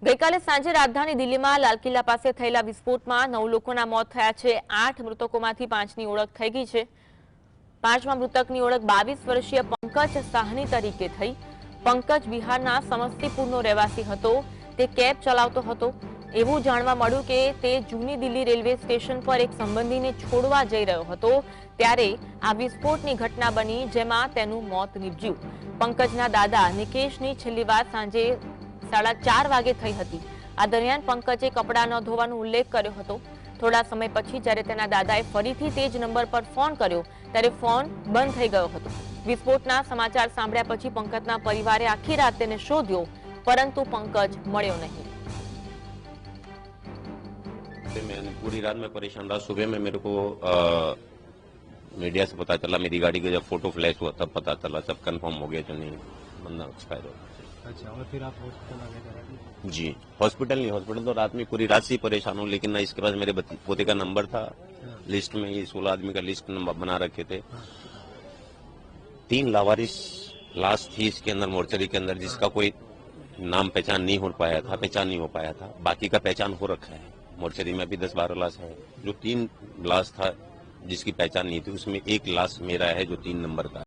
ગઈકાલે સાંજે રાજધાની દિલ્હીમાં લાલ કિલ્લા પાસે થયેલા વિસ્ફોટમાં 9 લોકોના મોત થયા છે। 8 મૃતકોમાંથી 5ની ઓળખ થઈ ગઈ છે। 5મા મૃતકની ઓળખ 22 વર્ષીય પંકજ સાહની તરીકે થઈ। પંકજ બિહારના સમસ્તીપુરનો રહેવાસી હતો। તે કેબ ચલાવતો હતો। એવું જાણવા મળ્યું કે તે જૂની દિલ્હી રેલવે સ્ટેશન પર એક સંબંધીને છોડવા જઈ રહ્યો હતો ત્યારે આ વિસ્ફોટની ઘટના બની, જેમાં તેનું મોત નીપજ્યું। પંકજના દાદા નિકેશની છેલ્લી વાર સાંજે 4:30 વાગે થઈ હતી। આ દરમિયાન પંકજે કપડાં ન ધોવાનો ઉલ્લેખ કર્યો હતો। થોડા સમય પછી જ્યારે તેના દાદાએ ફરીથી તે જ નંબર પર ફોન કર્યો ત્યારે ફોન બંધ થઈ ગયો હતો। વિસ્ફોટના સમાચાર સાંભળ્યા પછી પંકજના પરિવારે આખી રાત તેને શોધ્યો, પરંતુ પંકજ મળ્યો નહીં। मैंने पूरी रात में परेशान रहा। सुबह में मेरे को मीडिया से पता चला, मेरी गाड़ी का जब फोटो फ्लैश हुआ तब पता चला, सब कंफर्म हो गया जो नहीं बंदा एक्सपायर हो गया। अच्छा, और फिर आप हॉस्पिटल आ गए? जी, हॉस्पिटल नहीं, हॉस्पिटल तो रात में पूरी रात से ही परेशान हूँ, लेकिन ना इसके पास मेरे पोते का नंबर था लिस्ट में। ये 16 आदमी का लिस्ट नंबर बना रखे थे। 3 लावारिस लाश थी इसके अंदर, मोर्चरी के अंदर, जिसका कोई नाम पहचान नहीं हो पाया था। बाकी का पहचान हो रखा है। मोर्चरी में भी 10-12 लाश है। जो 3 लाश था जिसकी पहचान नहीं थी, उसमें एक लाश मेरा है जो 3 नंबर का है।